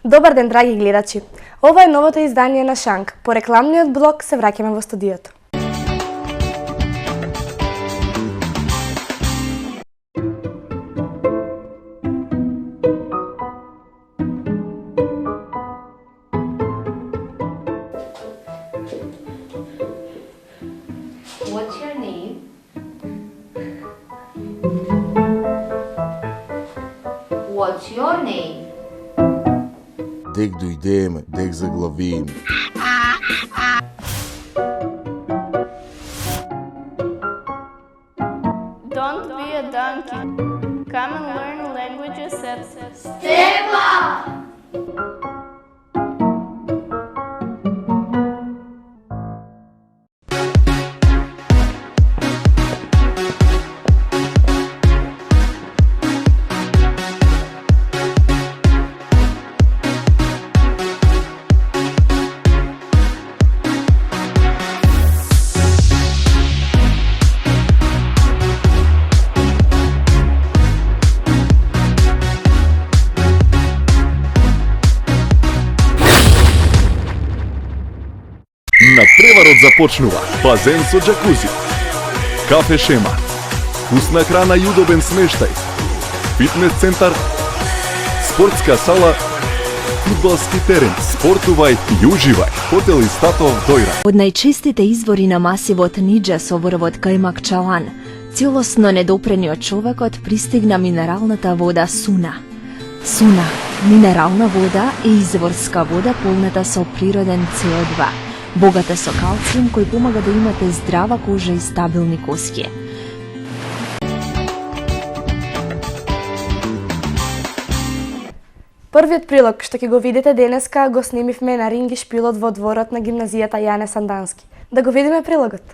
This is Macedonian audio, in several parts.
Добар ден, драги гледачи! Ова е новото издание на Шанк. По рекламниот блок се враќаме во студиото. What's your name? What's your name? Дек дојдеме, дек заглавиме. Don't be a donkey. Come and learn languages at Преварот започнува. Базен со џакузи, кафе шема, вкусна храна и удобен смештај, фитнес центар, спортска сала, фудбалски терен. Спортувај и уживај. Хотел и Статов Дојра. Од најчестите извори на масивот Ниџа со врвот кај Макчалан, целосно недопрени од човекот пристигна минералната вода Суна. Суна, минерална вода е изворска вода полната со природен CO2. Богата со калциум кој помага да имате здрава кожа и стабилни коски. Првиот прилог што ќе го видите денеска го снимивме на ринги шпилот во дворот на гимназијата Јане Сандански. Да го видиме прилогот.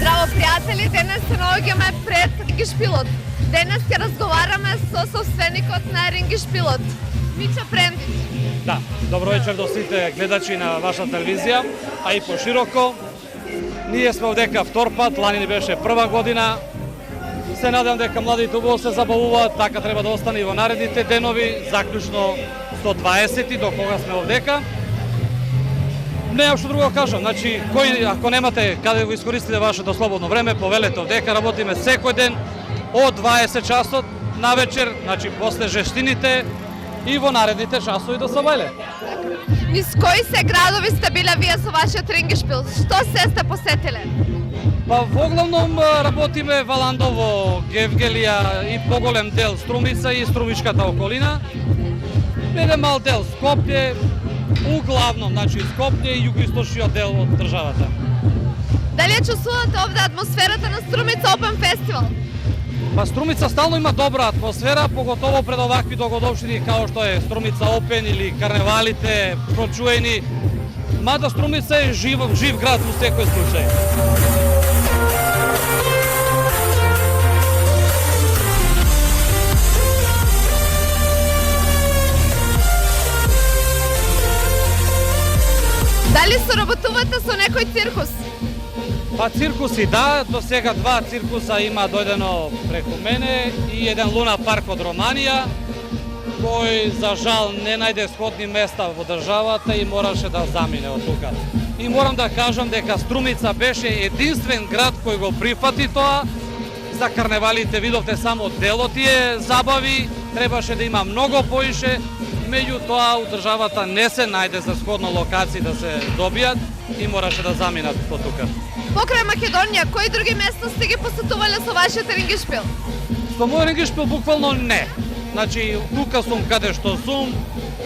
Здраво, пријатели, денес се наоѓаме пред Ринги шпилот. Денес ќе разговараме со собственикот на Ринги шпилот, Мичо Прендич. Да, добро вечер до сите гледачи на ваша телевизија, а и пошироко. Ние сме овдека втор пат, лани ни беше прва година. Се надам дека младите убаво се забавуваат, така треба да остане и во наредните денови, заклучно 120 до кога сме овдека. Немам што друго кажам, значи, ако немате каде го искористите вашето слободно време, повелете овдека, работиме секој ден од 20 часот на вечер, значи после жештините и во наредните часови до сабајле. Низ кои се градови сте биле вие со вашиот Ринги шпил? Што се сте посетиле? Па воглавном работиме Валандово, Гевгелија и поголем дел Струмица и Струмичката околина. Еден мал дел Скопје, углавном, значи Скопје и југоисточниот дел од државата. Дали ја чувствувате овде атмосферата на Струмица Open Festival? Па Струмица стално има добра атмосфера, поготово пред овакви догодовштини као што е Струмица Опен или карневалите, прочуени. Мада Струмица е жив град во секој случај. Дали соработувате со некој циркус? Па циркуси да, до сега 2 циркуса има дојдено преку мене и еден Луна парк од Романија, кој за жал не најде сходни места во државата и мораше да замине од тука. И морам да кажам дека Струмица беше единствен град кој го прифати тоа. За карневалите видовте само дел од тие забави, требаше да има многу поише, меѓутоа у државата не се најде за сходно локации да се добијат и мораше да заминат по тука. Покрај Македонија, кои други места сте ги посетувале со вашиот рингишпил? Со мој рингишпил буквално не. Значи, тука сум каде што сум,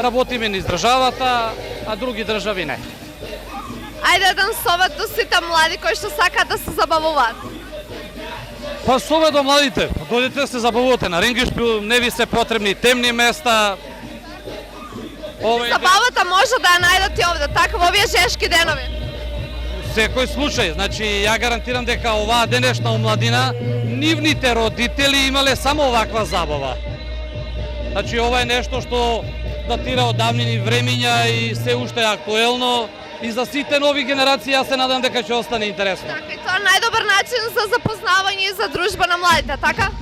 работиме низ државата, а други држави не. Ајде еден совет до сите млади кои што сакаат да се забавуваат. Па совет до младите, дојдете да се забавувате на рингишпил, не ви се потребни темни места. Забавата може да ја најдете овде, така во овие жешки денови. Секој случај, значи ја гарантирам дека оваа денешна омладина, нивните родители имале само оваква забава. Значи ова е нешто што датира од давнини времиња и се уште е актуелно и за сите нови генерации јас се надам дека ќе остане интересно. Така, и тоа е најдобар начин за запознавање и за дружба на младите, така?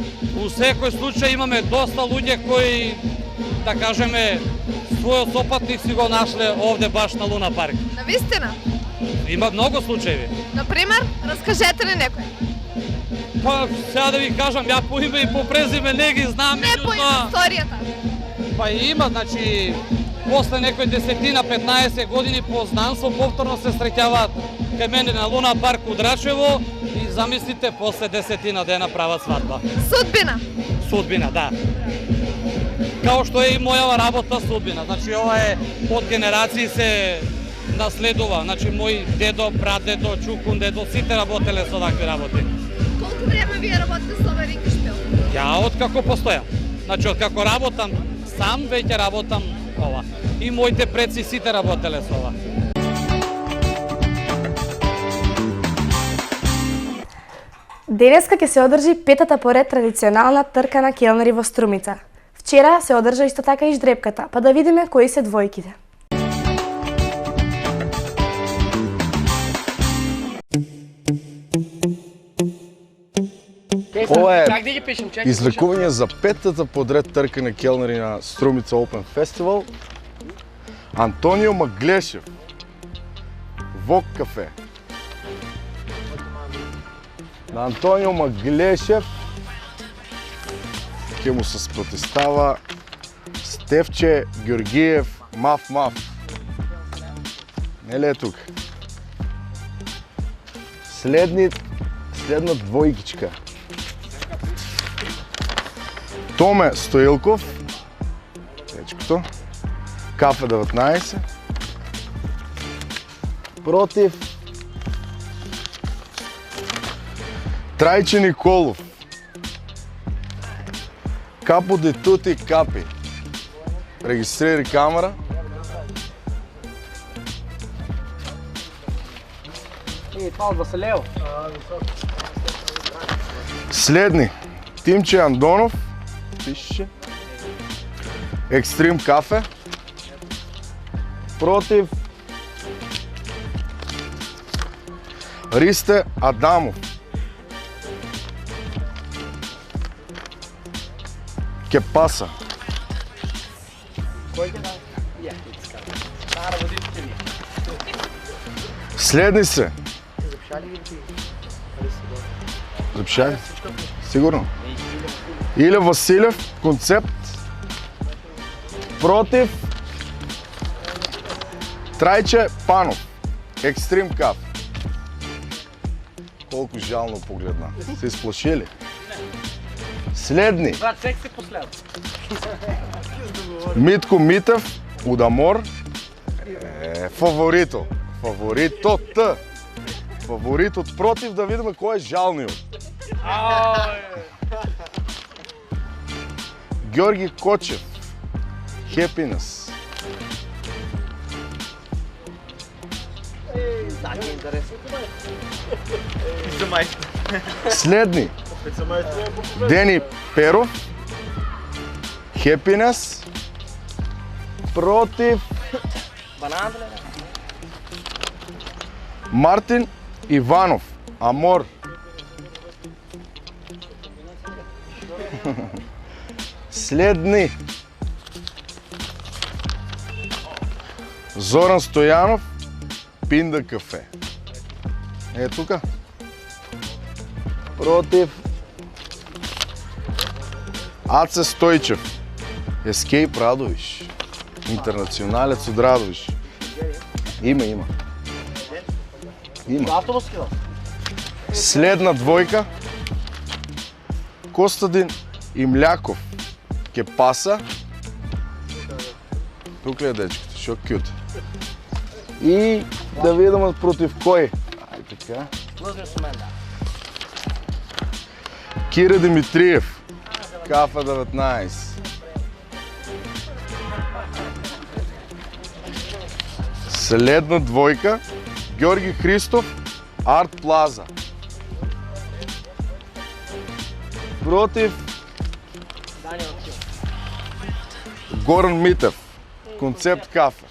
У секој случај имаме доста луѓе кои, да кажеме, својот сопатник си го нашле овде баш на Луна парк. Навистина? Има многу случаи. Например, раскажете ли некој? Па, сега да ви кажам, ја по име и по презиме не ги знам. Не по историјата. Па има, значи, после некој 10-15 години познанство повторно се среќаваат кај мене на Луна парк у Драчево и замислите, после 10 дена прават свадба. Судбина? Судбина, да. Као што е и мојава работа судбина. Значи, ова е од генерации се наследува. Значи, мој дедо, прадедо, чукун дедо, сите работеле со такви работи. Колку време вие работите со овој рингишпил? Ја откако постојам. Значи, откако работам сам, веќе работам ова. И моите предци сите работеле со ова. Денеска ќе се одржи петата поред традиционална трка на келнери во Струмица. Вчера се одржа исто така и ждрепката, па да видиме кои се двојките. Ова е излекување за петата подред трка на келнери на Струмица Open Festival. Антонио Маглешев, Вок кафе. На Антонио Маглешев ќе му се спротестава Стефче Георгиев Маф. Нели е тук? Следна двојкичка. Томе Стоилков, течкото, Кафе 19, против Трајче Николов, Капо де Тути Капи. Регистрири камера. Следни Тимче Андонов, пише Екстрим кафе, против Ристе Адамов, Кепаса. Следни се Запишали? Сигурно. Иле Василев, Концепт, против Трајче Панов, Екстрим Каф. Колко жално погледна. Се изплашили? Следни. Митко Митев, Удамор, Фаворито. Фаворитот. Фаворитот против, да видиме кој е жалниот. Георги Кочев. Happiness. Следни. Дени Перов. Happiness. Против Мартин Иванов. Амор. Следни. Зоран Стоянов. Пинда кафе. Е тука. Против Аце Стойчев. Ескейп Радовиш. Интернационалец от Радовиш. Има. Следна двойка. Костадин Имляков. Кепаса. Тук ли е дечката? Шо кют. И да видим против кой. Ай така. Кира Димитриев. Кафе 19. Следна двойка. Георги Христов. Арт Плаза. Против Горан Митев. Концепт кафе.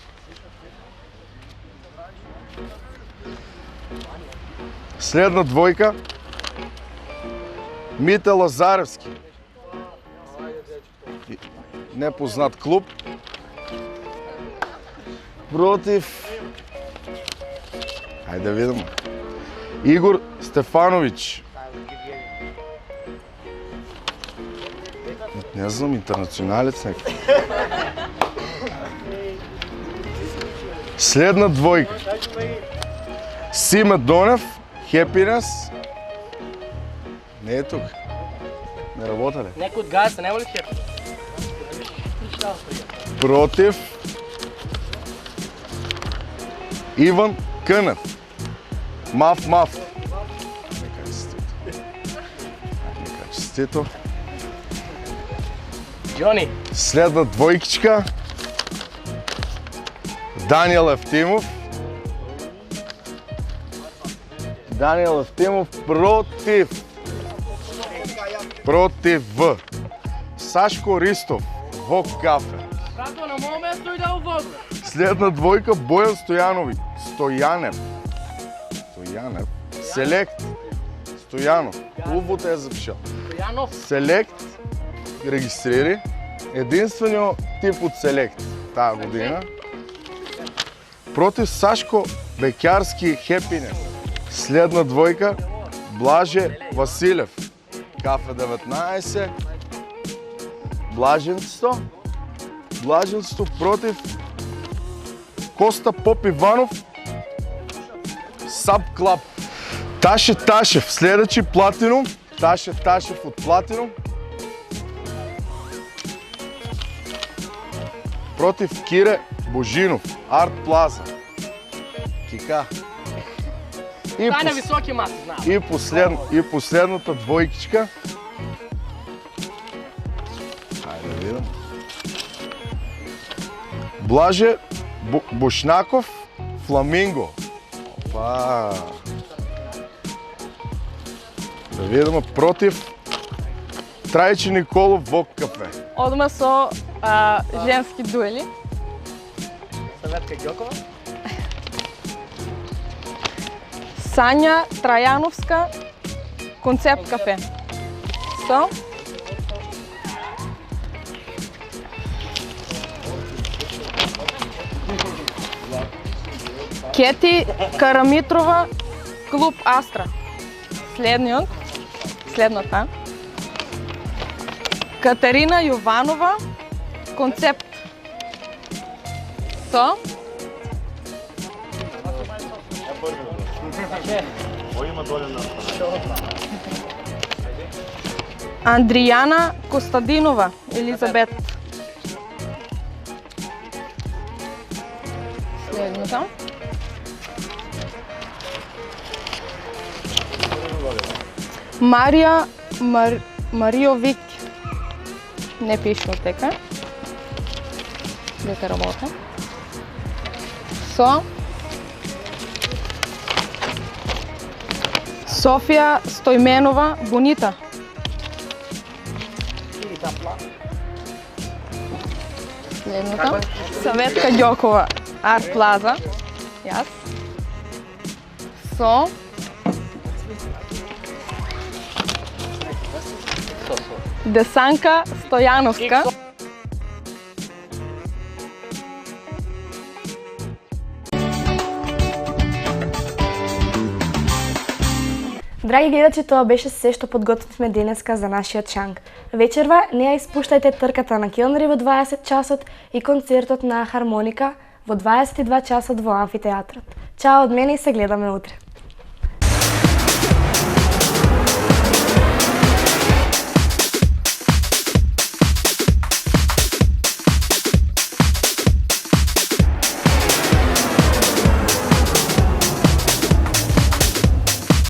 Следна двойка. Мите Лазаревски. Непознат клуб. Против... Хайде да видим. Игор Стефанович. Не знам, интернационалец някакъв. Следна двойка. Сима Донев. Happiness. Не е тук. Не работа ли? Некой от газа, няма ли хепи? Против Иван Кънев. Маф. Нека честито. Джони. Следна двойкичка. Даниел Евтимов. Против Сашко Ристов. Вок кафе. Брато, на моето место и да увозя. Следна двойка Боян Стоянев. Селект. Стоянов. Хубаво те е запишал. Селект. Регистрири. Единственият тип от Селект тази година. Против Сашко Бекярски Happiness. Следна двойка Блаже Василев. Кафе 19. Блаженство против Коста Поп Иванов. Саб Клаб. Таше Ташев. Следващи Платинум. Таше Ташев от Платинум. Против Кире Божинов. Арт Плаза. Кика. Таня високи маси, знам. И последната двойкичка. Хайде да видим. Блаже Бушнаков. Фламинго. Опа. Да видим против Трајче Николов Вок кафе. Одма со женски дуели. Съветка Гьокова. Сања Трајановска, Концепт кафе. Со? Кети Карамитрова, Клуб Астра. Следната. Катерина Јованова, Концепт. Со? Андријана Костадинова, Елизабет. Следната. Марија Мариовик. Не пише дека. Дека работа. Со Софија Стојменова Бонита. Следната. Саветка Ѓокова Арт Плаза. Јас. Со Десанка Стојановска. Драги гледачи, тоа беше се што подготвивме денеска за нашиот шанк. Вечерва не ја испуштајте трката на келнери во 20 часот и концертот на хармоника во 22 часот во амфитеатрот. Чао од мене и се гледаме утре.